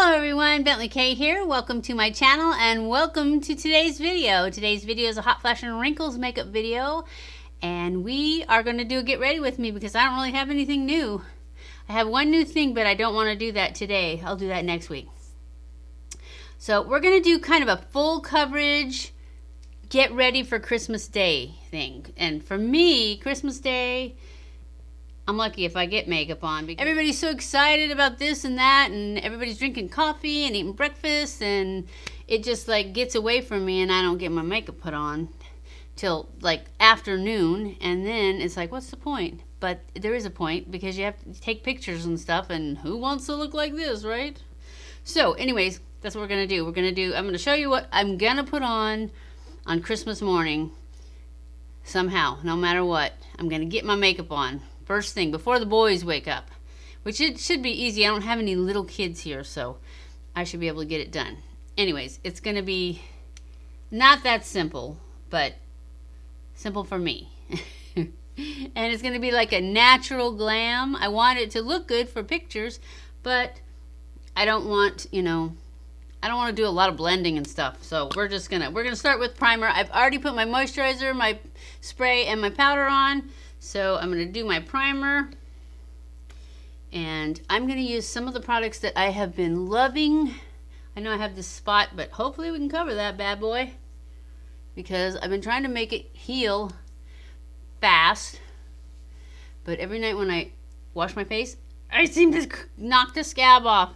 Hello everyone, BentlyK here. Welcome to my channel and welcome to today's video. Today's video is a Hot Flash and Wrinkles makeup video, and we are going to do a get ready with me because I don't really have anything new. I have one new thing, but I don't want to do that today. I'll do that next week. So we're going to do kind of a full coverage get ready for Christmas Day thing. And for me, Christmas Day, I'm lucky if I get makeup on because everybody's so excited about this and that, and everybody's drinking coffee and eating breakfast, and it just like gets away from me and I don't get my makeup put on till like afternoon, and then it's like, what's the point? But there is a point because you have to take pictures and stuff, and who wants to look like this, right? So anyways, that's what we're gonna do. I'm gonna show you what I'm gonna put on Christmas morning somehow, no matter what. I'm gonna get my makeup on first thing before the boys wake up, which it should be easy. I don't have any little kids here, so I should be able to get it done. Anyways, it's gonna be not that simple, but simple for me. And it's gonna be like a natural glam. I want it to look good for pictures, but I don't want, I don't want to do a lot of blending and stuff. So we're gonna start with primer. I've already put my moisturizer, my spray, and my powder on. So I'm going to do my primer, and I'm going to use some of the products that I have been loving. I know I have this spot, but hopefully we can cover that bad boy because I've been trying to make it heal fast, but every night when I wash my face, I seem to knock the scab off,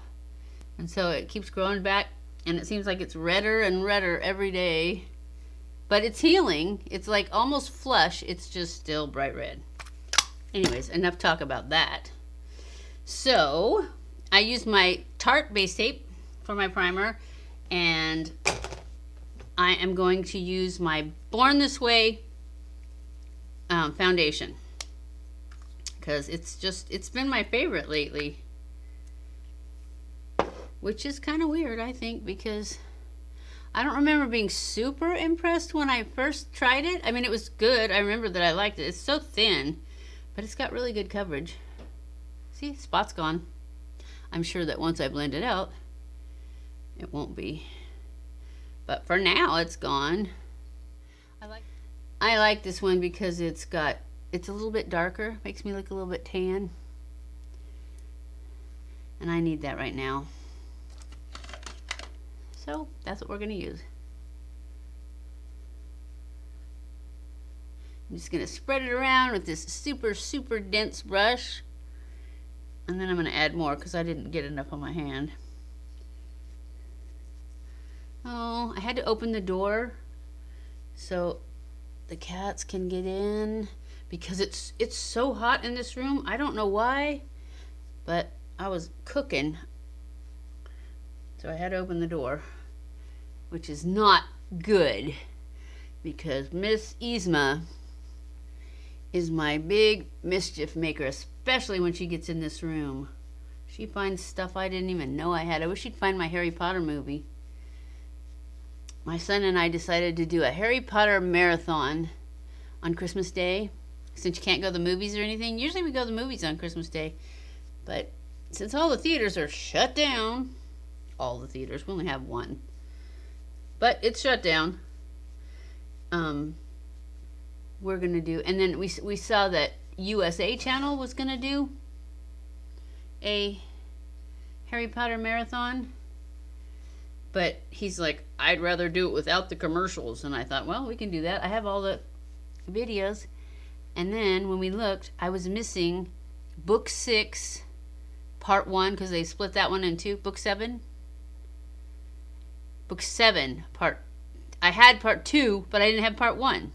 and so it keeps growing back, and it seems like it's redder and redder every day. But it's healing. It's like almost flush. It's just still bright red. Anyways, enough talk about that. So I used my Tarte base tape for my primer, and I am going to use my Born This Way foundation because it's been my favorite lately, which is kind of weird, I think, because I don't remember being super impressed when I first tried it. I mean, it was good. I remember that I liked it. It's so thin, but it's got really good coverage. See, spot's gone. I'm sure that once I blend it out, it won't be. But for now, it's gone. I like this one because it's a little bit darker. Makes me look a little bit tan. And I need that right now. So that's what we're going to use. I'm just going to spread it around with this super, super dense brush. And then I'm going to add more because I didn't get enough on my hand. Oh, I had to open the door so the cats can get in because it's so hot in this room. I don't know why, but I was cooking. So I had to open the door, which is not good because Miss Yzma is my big mischief maker, especially when she gets in this room. She finds stuff I didn't even know I had. I wish she'd find my Harry Potter movie. My son and I decided to do a Harry Potter marathon on Christmas Day, since you can't go to the movies or anything. Usually we go to the movies on Christmas Day, but since all the theaters are shut down, all the theaters, we only have one, but it's shut down. We're gonna do, and then we saw that USA channel was gonna do a Harry Potter marathon, but he's like, I'd rather do it without the commercials. And I thought, well, we can do that. I have all the videos. And then when we looked, I was missing book 6 part 1 because they split that one in two. Book 7 part, I had part 2, but I didn't have part 1.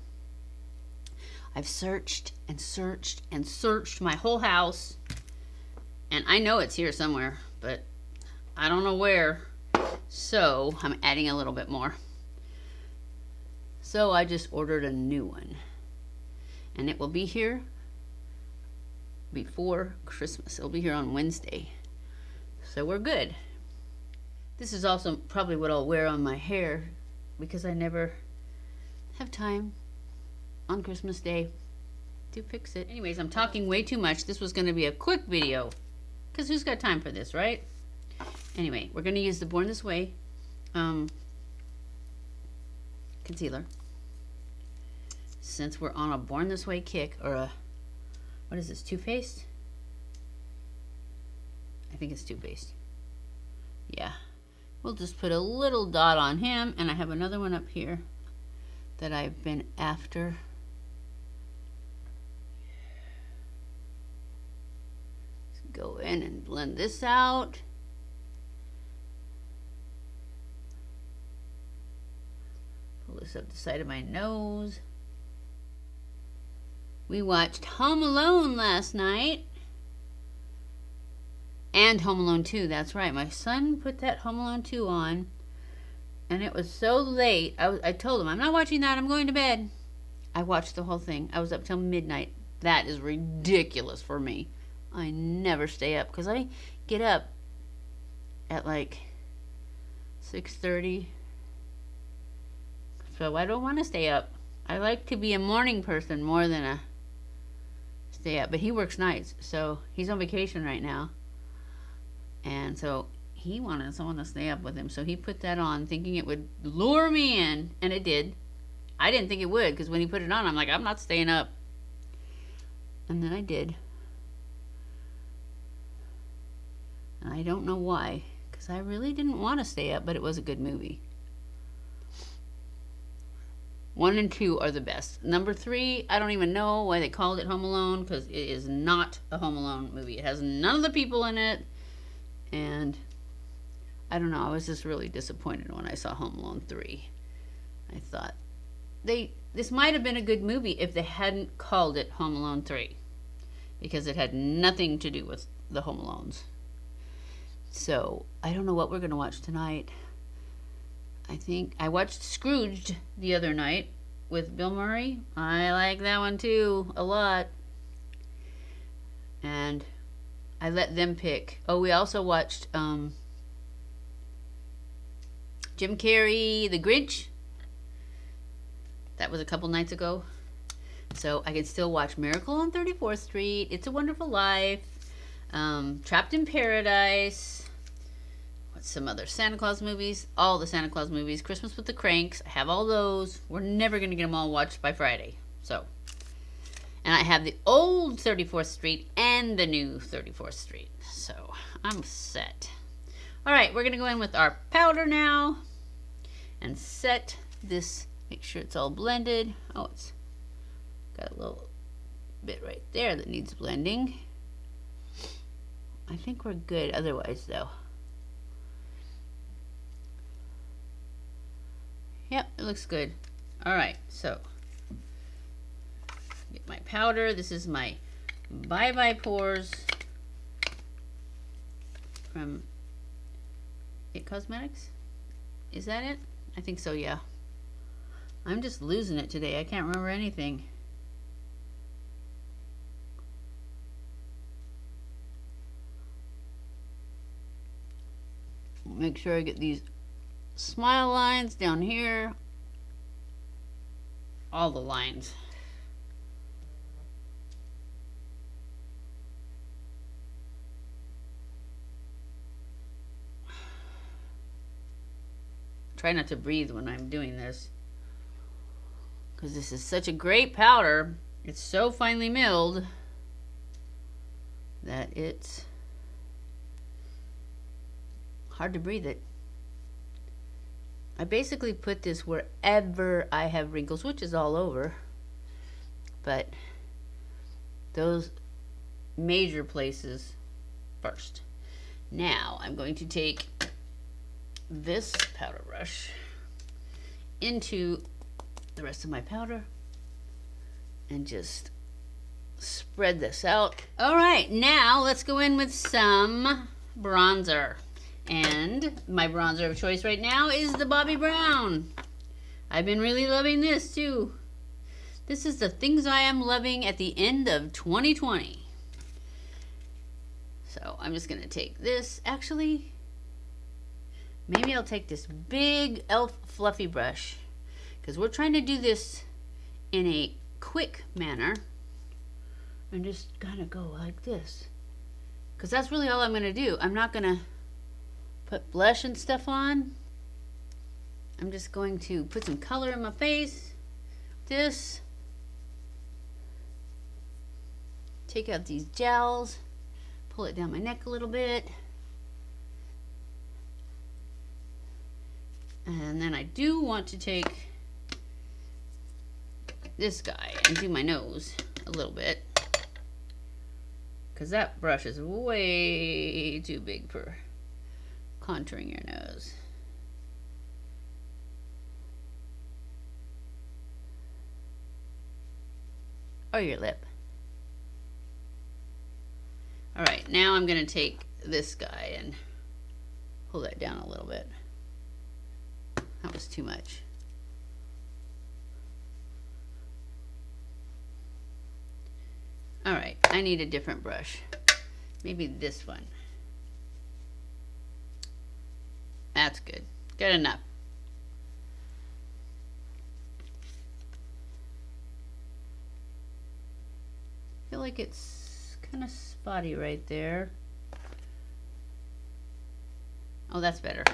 I've searched and searched and searched my whole house, and I know it's here somewhere, but I don't know where. So I'm adding a little bit more. So I just ordered a new one, and it will be here before Christmas. It'll be here on Wednesday, so we're good. This is also probably what I'll wear on my hair because I never have time on Christmas Day to fix it. Anyways, I'm talking way too much. This was going to be a quick video because who's got time for this, right? Anyway, we're going to use the Born This Way concealer. Since we're on a Born This Way kick, or a, what is this, Too Faced? I think it's Too Faced. Yeah. We'll just put a little dot on him, and I have another one up here that I've been after. Let's go in and blend this out. Pull this up the side of my nose. We watched Home Alone last night. And Home Alone 2, that's right. My son put that Home Alone 2 on. And it was so late. I told him, I'm not watching that. I'm going to bed. I watched the whole thing. I was up till midnight. That is ridiculous for me. I never stay up because I get up at like 6:30. So I don't want to stay up. I like to be a morning person more than a stay up. But he works nights, so he's on vacation right now. And so he wanted someone to stay up with him. So he put that on thinking it would lure me in. And it did. I didn't think it would, because when he put it on, I'm like, I'm not staying up. And then I did. And I don't know why, because I really didn't want to stay up, but it was a good movie. 1 and 2 are the best. Number 3, I don't even know why they called it Home Alone, because it is not a Home Alone movie. It has none of the people in it. And I don't know, I was just really disappointed when I saw Home Alone 3. I thought, this might have been a good movie if they hadn't called it Home Alone 3. Because it had nothing to do with the Home Alones. So, I don't know what we're going to watch tonight. I think I watched Scrooged the other night with Bill Murray. I like that one too, a lot. And I let them pick. Oh, we also watched Jim Carrey, The Grinch. That was a couple nights ago. So I can still watch Miracle on 34th Street, It's a Wonderful Life, Trapped in Paradise. What's some other Santa Claus movies? All the Santa Claus movies. Christmas with the Cranks. I have all those. We're never going to get them all watched by Friday. So, and I have the old 34th Street and the new 34th Street. So, I'm set. All right, we're going to go in with our powder now and set this. Make sure it's all blended. Oh, it's got a little bit right there that needs blending. I think we're good otherwise, though. Yep, it looks good. All right, so get my powder. This is my Bye Bye Pores from It Cosmetics. Is that it? I think so, yeah. I'm just losing it today. I can't remember anything. Make sure I get these smile lines down here. All the lines. Try not to breathe when I'm doing this, because this is such a great powder. It's so finely milled that it's hard to breathe it. I basically put this wherever I have wrinkles, which is all over, but those major places first. Now I'm going to take this powder brush into the rest of my powder and just spread this out. All right, now let's go in with some bronzer. And my bronzer of choice right now is the Bobbi Brown. I've been really loving this too. This is the things I am loving at the end of 2020. So I'm just gonna take this. Actually, maybe I'll take this big e.l.f. fluffy brush, because we're trying to do this in a quick manner. And just kind of go like this, because that's really all I'm gonna do. I'm not gonna put blush and stuff on. I'm just going to put some color in my face. This. Take out these gels. Pull it down my neck a little bit. And then I do want to take this guy and do my nose a little bit, because that brush is way too big for contouring your nose. Or your lip. Alright, now I'm going to take this guy and pull that down a little bit. That was too much. Alright, I need a different brush. Maybe this one. That's good. Good enough. I feel like it's kind of spotty right there. Oh, that's better.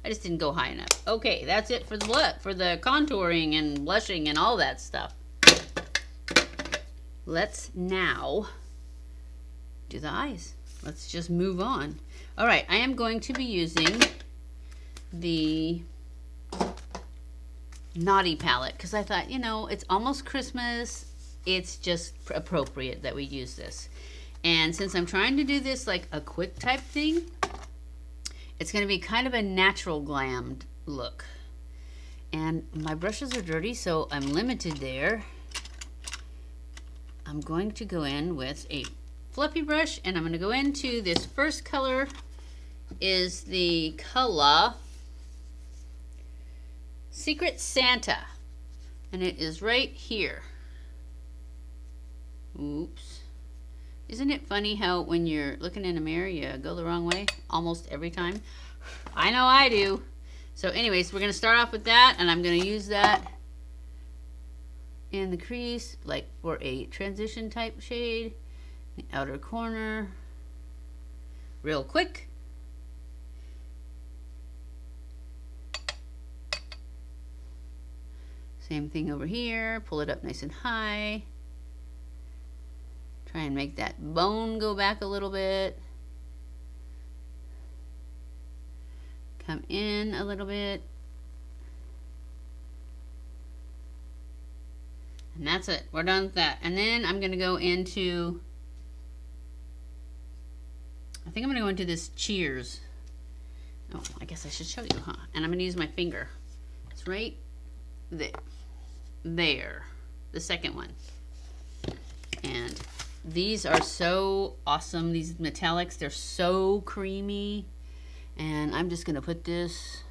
I just didn't go high enough. Okay, that's it for the contouring and blushing and all that stuff. Let's now do the eyes. Let's just move on. All right, I am going to be using the Naughty palette because I thought, you know, it's almost Christmas. It's just appropriate that we use this. And since I'm trying to do this like a quick type thing, it's going to be kind of a natural glam look. And my brushes are dirty, so I'm limited there. I'm going to go in with a fluffy brush, and I'm going to go into this first color is the color Secret Santa, and it is right here. Oops. Isn't it funny how when you're looking in a mirror you go the wrong way almost every time? I know I do. So anyways, we're going to start off with that, and I'm going to use that in the crease like for a transition type shade, the outer corner, real quick. Same thing over here, pull it up nice and high. Try and make that bone go back a little bit. Come in a little bit. And that's it. We're done with that. And then I'm going to go into, I think I'm going to go into this Cheers. Oh, I guess I should show you, huh? And I'm going to use my finger. It's right there. There. The second one. And these are so awesome. These metallics, they're so creamy. And I'm just going to put this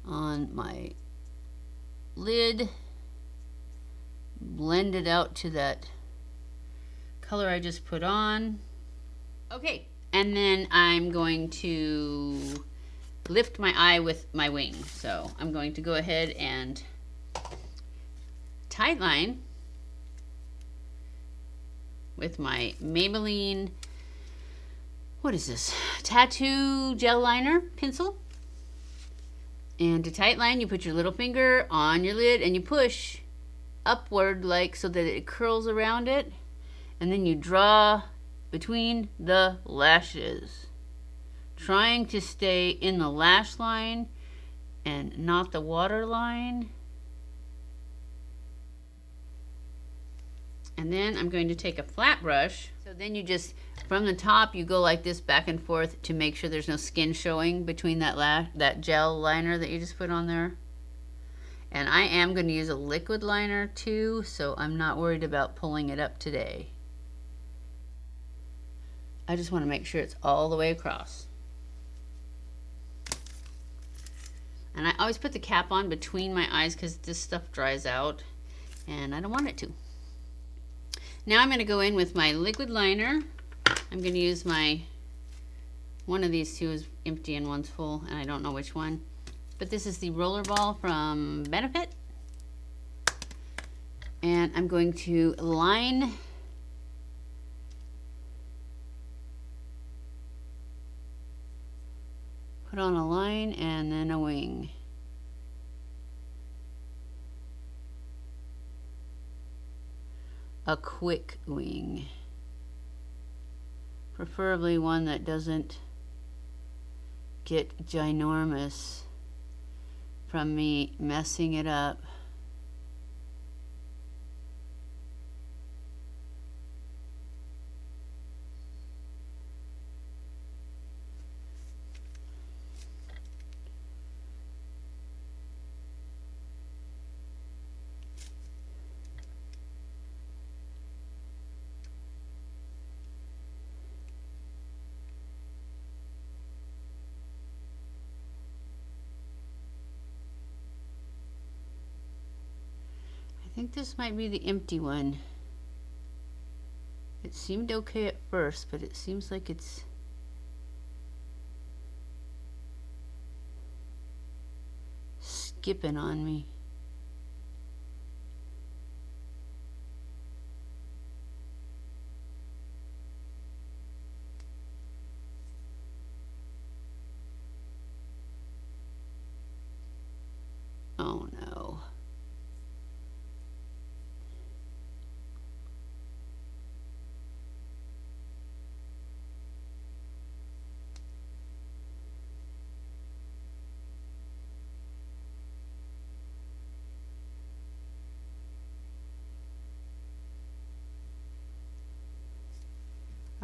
on my lid. Blend it out to that color I just put on. Okay, and then I'm going to lift my eye with my wing. So I'm going to go ahead and tightline with my Maybelline, what is this? Tatoo gel liner pencil. And to tightline, you put your little finger on your lid and you push upward like so that it curls around it, and then you draw between the lashes, trying to stay in the lash line and not the water line. And then I'm going to take a flat brush. So then you just, from the top, you go like this back and forth to make sure there's no skin showing between that gel liner that you just put on there. And I am going to use a liquid liner too, so I'm not worried about pulling it up today. I just want to make sure it's all the way across. And I always put the cap on between my eyes because this stuff dries out and I don't want it to. Now I'm going to go in with my liquid liner. I'm going to use one of these two is empty and one's full, and I don't know which one. But this is the Rollerball from Benefit. And I'm going to line Put on a line and then a wing. A quick wing. Preferably one that doesn't get ginormous from me messing it up. I think this might be the empty one. It seemed okay at first, but it seems like it's skipping on me. Oh no.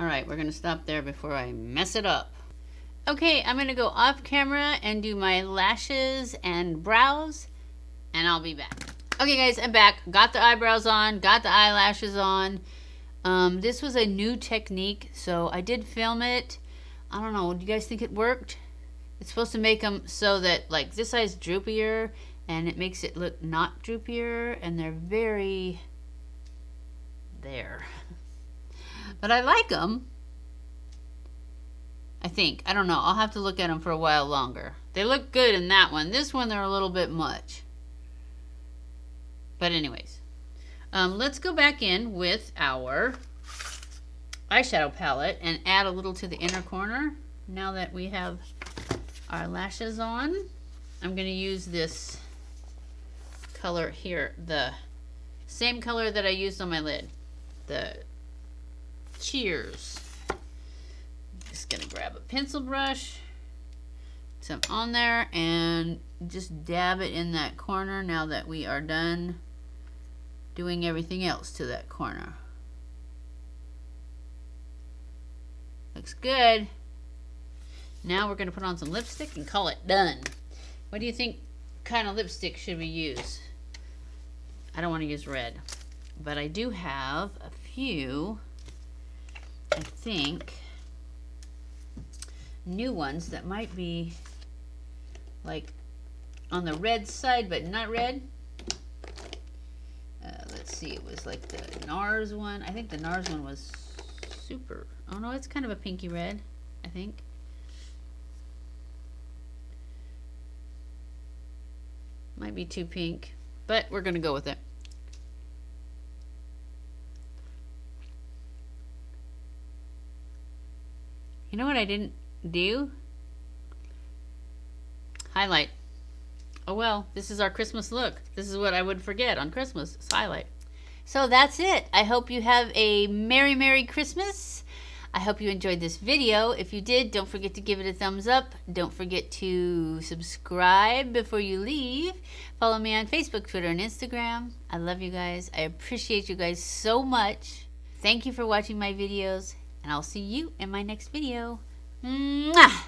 All right, we're gonna stop there before I mess it up. Okay, I'm gonna go off camera and do my lashes and brows, and I'll be back. Okay guys, I'm back. Got the eyebrows on, got the eyelashes on. This was a new technique, so I did film it. I don't know, do you guys think it worked? It's supposed to make them so that like this side's droopier, and it makes it look not droopier, and they're very there. But I like them. I think. I don't know. I'll have to look at them for a while longer. They look good in that one. This one, they're a little bit much. But anyways. Let's go back in with our eyeshadow palette and add a little to the inner corner. Now that we have our lashes on, I'm going to use this color here. The same color that I used on my lid. The Cheers. Just gonna grab a pencil brush, some on there, and just dab it in that corner now that we are done doing everything else to that corner. Looks good. Now we're gonna put on some lipstick and call it done. What do you think kind of lipstick should we use? I don't want to use red, but I do have a few, I think, new ones that might be like on the red side but not red. Let's see, it was like the NARS one. I think the NARS one was super. Oh no, it's kind of a pinky red, I think. Might be too pink, but we're gonna go with it. You know what I didn't do? Highlight. Oh well, this is our Christmas look. This is what I would forget on Christmas, is highlight. So that's it. I hope you have a Merry, Merry Christmas. I hope you enjoyed this video. If you did, don't forget to give it a thumbs up. Don't forget to subscribe before you leave. Follow me on Facebook, Twitter, and Instagram. I love you guys. I appreciate you guys so much. Thank you for watching my videos, and I'll see you in my next video. Mwah!